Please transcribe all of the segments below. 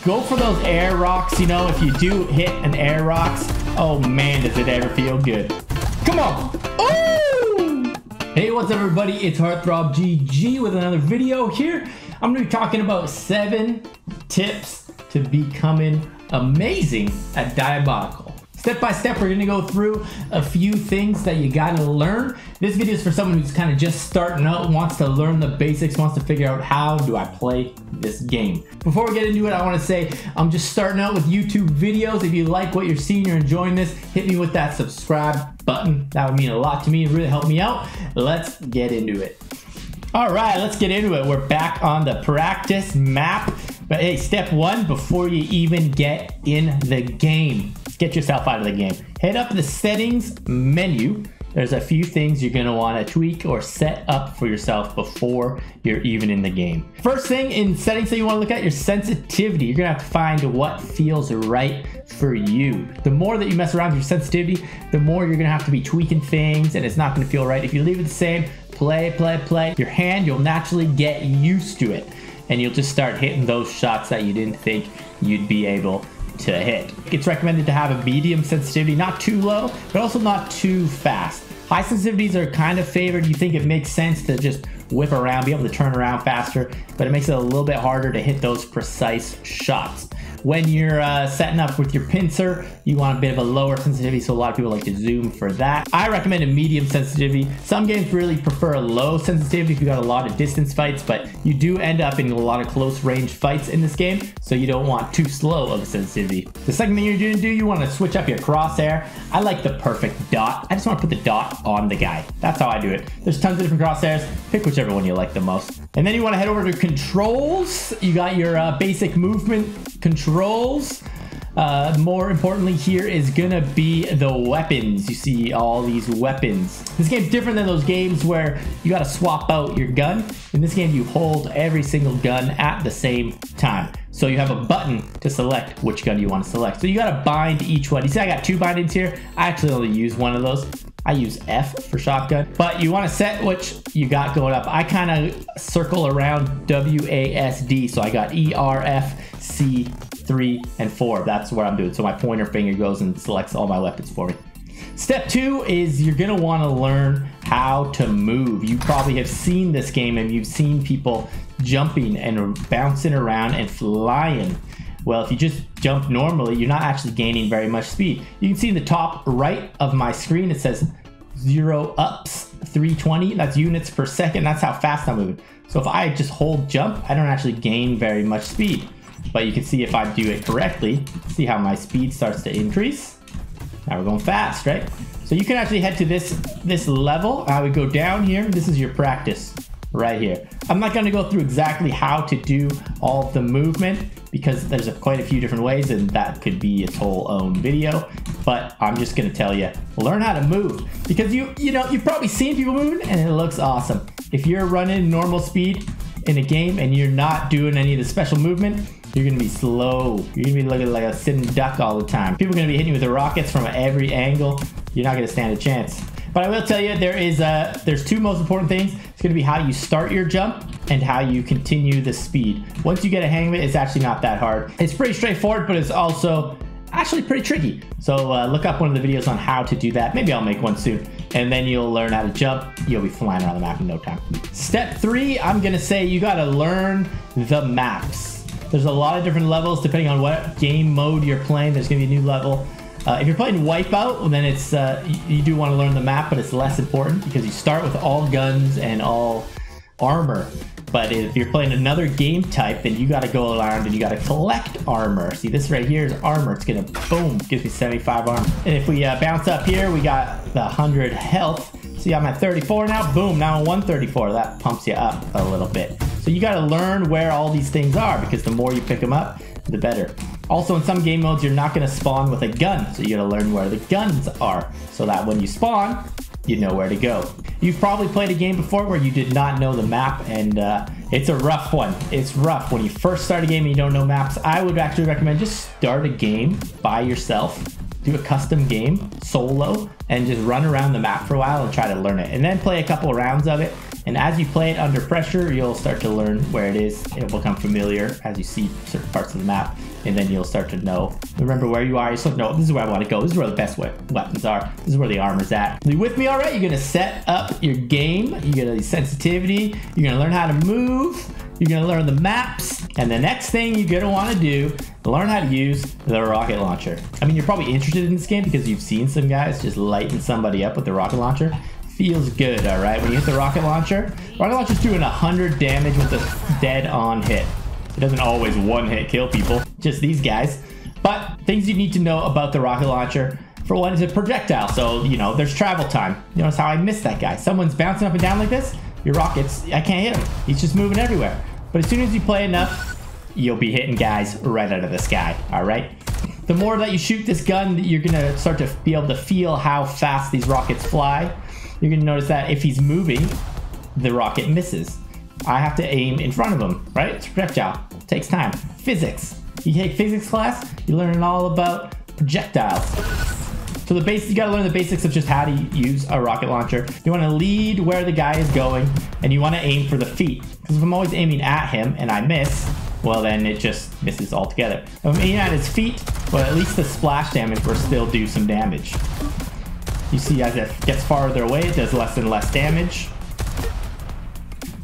Go for those airrox. You know, if you do hit an airrox, oh man, does it ever feel good. Come on. Ooh! Hey, what's up everybody? It's HEARTTHROBGG with another video here. I'm going to be talking about 7 tips to becoming amazing at Diabotical. Step by step, we're going to go through a few things that you got to learn. This video is for someone who's kind of just starting out, wants to learn the basics, wants to figure out how do I play this game. Before we get into it, I want to say I'm just starting out with YouTube videos. If you like what you're seeing, you're enjoying this, hit me with that subscribe button. That would mean a lot to me and really help me out. Let's get into it. All right, let's get into it. We're back on the practice map. But hey, step 1, before you even get in the game, get yourself out of the game. Head up to the settings menu. There's a few things you're gonna wanna tweak or set up for yourself before you're even in the game. First thing in settings that you wanna look at, your sensitivity. You're gonna have to find what feels right for you. The more that you mess around with your sensitivity, the more you're gonna have to be tweaking things and it's not gonna feel right. If you leave it the same, play, your hand, you'll naturally get used to it and you'll just start hitting those shots that you didn't think you'd be able to hit. It's recommended to have a medium sensitivity, not too low, but also not too fast. High sensitivities are kind of favored. You think it makes sense to just whip around, be able to turn around faster, but it makes it a little bit harder to hit those precise shots. When you're setting up with your pincer, you want a bit of a lower sensitivity, so a lot of people like to zoom for that. I recommend a medium sensitivity. Some games really prefer a low sensitivity if you got a lot of distance fights, but you do end up in a lot of close range fights in this game, so you don't want too slow of a sensitivity. The second thing you're gonna do, you wanna switch up your crosshair. I like the perfect dot. I just wanna put the dot on the guy. That's how I do it. There's tons of different crosshairs. Pick whichever one you like the most. And then you wanna head over to controls. You got your basic movement controls. More importantly here is gonna be the weapons. You see all these weapons. This game's different than those games where you gotta swap out your gun. In this game you hold every single gun at the same time. So you have a button to select which gun you want to select. So you gotta bind each one. You see I got 2 bindings here. I actually only use one of those. I use F for shotgun, but you want to set which you got going up. I kind of circle around WASD, so I got E, R, F, C, 3, and 4. That's what I'm doing. So my pointer finger goes and selects all my weapons for me. Step 2 is you're gonna want to learn how to move. You probably have seen this game and you've seen people jumping and bouncing around and flying. Well, if you just jump normally, you're not actually gaining very much speed. You can see in the top right of my screen, it says 0 ups 320. That's units per second. That's how fast I'm moving. So if I just hold jump, I don't actually gain very much speed. But you can see if I do it correctly, see how my speed starts to increase. Now we're going fast, right? So you can actually head to this level. I would go down here. This is your practice right here. I'm not going to go through exactly how to do all of the movement because there's quite a few different ways and that could be its whole own video, but I'm just going to tell you, learn how to move because you know, you've probably seen people moving and it looks awesome. If you're running normal speed in a game and you're not doing any of the special movement, you're going to be slow. You're going to be looking like a sitting duck all the time. People are going to be hitting you with the rockets from every angle. You're not going to stand a chance. But I will tell you, there's 2 most important things. It's going to be how you start your jump and how you continue the speed. Once you get a hang of it, it's actually not that hard. It's pretty straightforward, but it's also actually pretty tricky. So look up one of the videos on how to do that. Maybe I'll make one soon. And then you'll learn how to jump. You'll be flying around the map in no time. Step 3, I'm going to say you got to learn the maps. There's a lot of different levels depending on what game mode you're playing. There's going to be a new level. If you're playing Wipeout, well, then it's you do want to learn the map, but it's less important because you start with all guns and all armor. But if you're playing another game type, then you got to go around and you got to collect armor. See, this right here is armor. It's gonna boom, gives me 75 armor. And if we bounce up here, we got the 100 health. See, I'm at 34 now. Boom, now I'm 134. That pumps you up a little bit. So you got to learn where all these things are because the more you pick them up, the better. Also, in some game modes, you're not going to spawn with a gun, so you got to learn where the guns are so that when you spawn, you know where to go. You've probably played a game before where you did not know the map, and it's a rough one. It's rough. When you first start a game and you don't know maps, I would actually recommend just start a game by yourself, do a custom game, solo, and just run around the map for a while and try to learn it. And then play a couple rounds of it, and as you play it under pressure, you'll start to learn where it is. It'll become familiar as you see certain parts of the map, and then you'll start to know. Remember where you are. You start to know, this is where I want to go. This is where the best weapons are. This is where the armor's at. Are you with me all right? You're going to set up your game. You're going to sensitivity. You're going to learn how to move. You're going to learn the maps. And the next thing you're going to want to do, learn how to use the rocket launcher. I mean, you're probably interested in this game because you've seen some guys just lighting somebody up with the rocket launcher. Feels good, all right? When you hit the rocket launcher's doing 100 damage with a dead-on hit. It doesn't always one-hit kill people, just these guys. But things you need to know about the rocket launcher. For one, it's a projectile, so, you know, there's travel time. You notice how I missed that guy. Someone's bouncing up and down like this, your rockets, I can't hit him. He's just moving everywhere. But as soon as you play enough, you'll be hitting guys right out of the sky, all right? The more that you shoot this gun, you're gonna start to be able to feel how fast these rockets fly. You're gonna notice that if he's moving, the rocket misses. I have to aim in front of him, right? It's a projectile. It takes time. Physics. You take physics class, you're learning all about projectiles. So you gotta learn the basics of just how to use a rocket launcher. You wanna lead where the guy is going, and you wanna aim for the feet. Because if I'm always aiming at him and I miss, well then it just misses altogether. If I'm aiming at his feet, well at least the splash damage will still do some damage. You see as it gets farther away, it does less and less damage.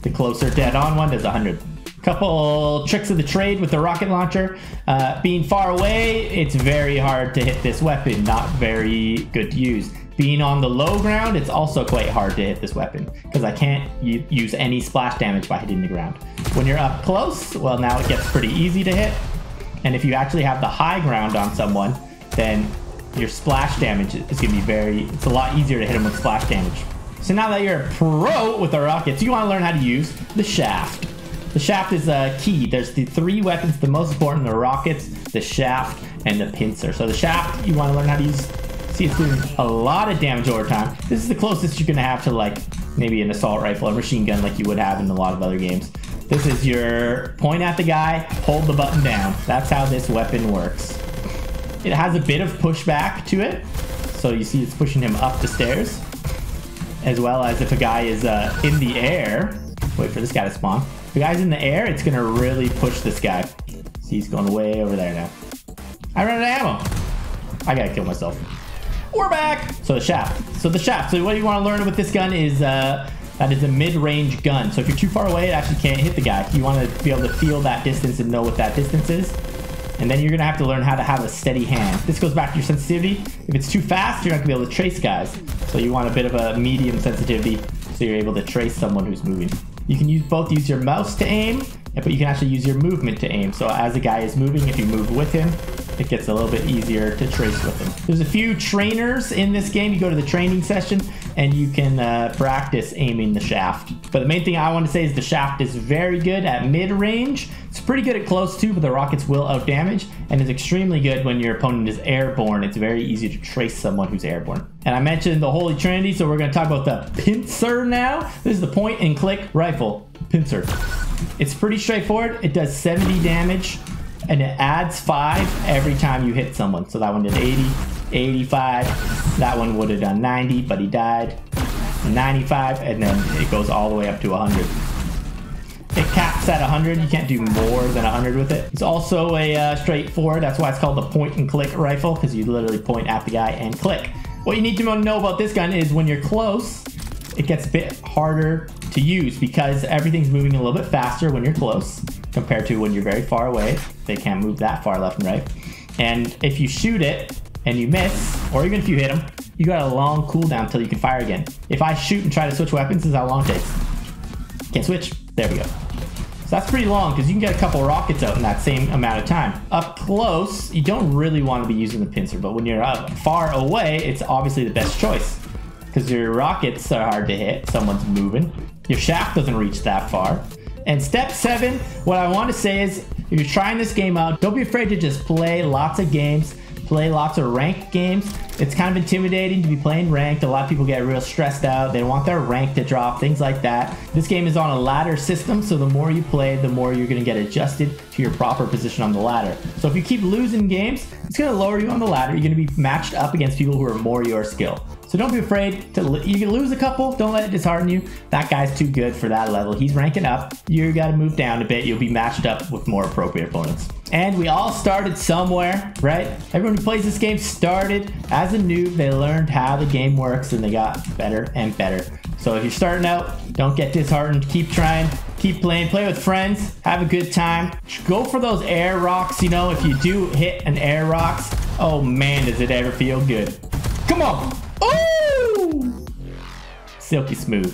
The closer dead-on one does 100. Couple tricks of the trade with the rocket launcher. Being far away, it's very hard to hit this weapon. Not very good to use. Being on the low ground, it's also quite hard to hit this weapon because I can't use any splash damage by hitting the ground. When you're up close, well now it gets pretty easy to hit. And if you actually have the high ground on someone, then your splash damage is going to be it's a lot easier to hit them with splash damage. So now that you're a pro with the rockets, you want to learn how to use the shaft. The shaft is key. There's the 3 weapons, the most important, the rockets, the shaft, and the pincer. So the shaft, you want to learn how to use. See, it's doing a lot of damage over time. This is the closest you're going to have to like maybe an assault rifle or machine gun like you would have in a lot of other games. This is your point at the guy, hold the button down. That's how this weapon works. It has a bit of pushback to it. So you see it's pushing him up the stairs. As well as if a guy is in the air. Wait for this guy to spawn. If the guy's in the air, it's going to really push this guy. See, he's going way over there now. I ran out of ammo. I got to kill myself. We're back. So the shaft. So what you want to learn with this gun is that is a mid-range gun. So if you're too far away, it actually can't hit the guy. You want to be able to feel that distance and know what that distance is. And then you're going to have to learn how to have a steady hand. This goes back to your sensitivity. If it's too fast, you're not going to be able to trace guys. So you want a bit of a medium sensitivity so you're able to trace someone who's moving. You can use your mouse to aim, but you can actually use your movement to aim. So as the guy is moving, if you move with him, it gets a little bit easier to trace with him. There's a few trainers in this game. You go to the training session and you can practice aiming the shaft. But the main thing I want to say is the shaft is very good at mid-range. It's pretty good at close too, but the rockets will outdamage, and is extremely good when your opponent is airborne. It's very easy to trace someone who's airborne. And I mentioned the Holy Trinity, so we're going to talk about the pincer now. This is the point and click rifle. Pincer. It's pretty straightforward. It does 70 damage, and it adds 5 every time you hit someone. So that one did 80, 85. That one would have done 90, but he died. 95, and then it goes all the way up to 100. It caps at 100. You can't do more than 100 with it. It's also a straightforward. That's why it's called the point and click rifle, because you literally point at the guy and click. What you need to know about this gun is when you're close, it gets a bit harder to use because everything's moving a little bit faster when you're close compared to when you're very far away. They can't move that far left and right. And if you shoot it and you miss, or even if you hit them, you got a long cooldown until you can fire again. If I shoot and try to switch weapons, this is how long it takes. Can't switch. There we go. So that's pretty long because you can get a couple rockets out in that same amount of time. Up close, you don't really want to be using the pincer, but when you're up far away, it's obviously the best choice because your rockets are hard to hit. Someone's moving. Your shaft doesn't reach that far. And step 7, what I want to say is if you're trying this game out, don't be afraid to just play lots of games. Play lots of ranked games. It's kind of intimidating to be playing ranked. A lot of people get real stressed out. They want their rank to drop, things like that. This game is on a ladder system, so the more you play, the more you're going to get adjusted to your proper position on the ladder. So if you keep losing games, it's going to lower you on the ladder. You're going to be matched up against people who are more your skill. So don't be afraid to, you can lose a couple, don't let it dishearten you. That guy's too good for that level. He's ranking up. You gotta move down a bit. You'll be matched up with more appropriate opponents. And we all started somewhere, right? Everyone who plays this game started as a noob. They learned how the game works and they got better and better. So if you're starting out, don't get disheartened. Keep trying, keep playing, play with friends, have a good time. Go for those airrox. You know, if you do hit an airrox, oh man, does it ever feel good. Come on. Ooh! Silky smooth.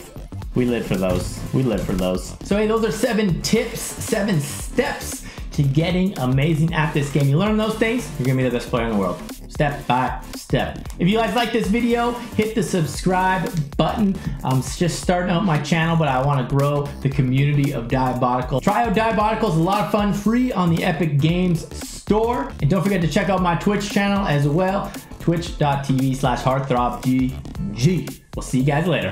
We live for those. We live for those. So hey, those are 7 tips, 7 steps to getting amazing at this game. You learn those things, you're gonna be the best player in the world. Step by step. If you guys like this video, hit the subscribe button. I'm just starting out my channel, but I want to grow the community of Diabotical. Try out Diabotical, it's a lot of fun, free on the Epic Games store. And don't forget to check out my Twitch channel as well, twitch.tv/HeartThrobGG. We'll see you guys later.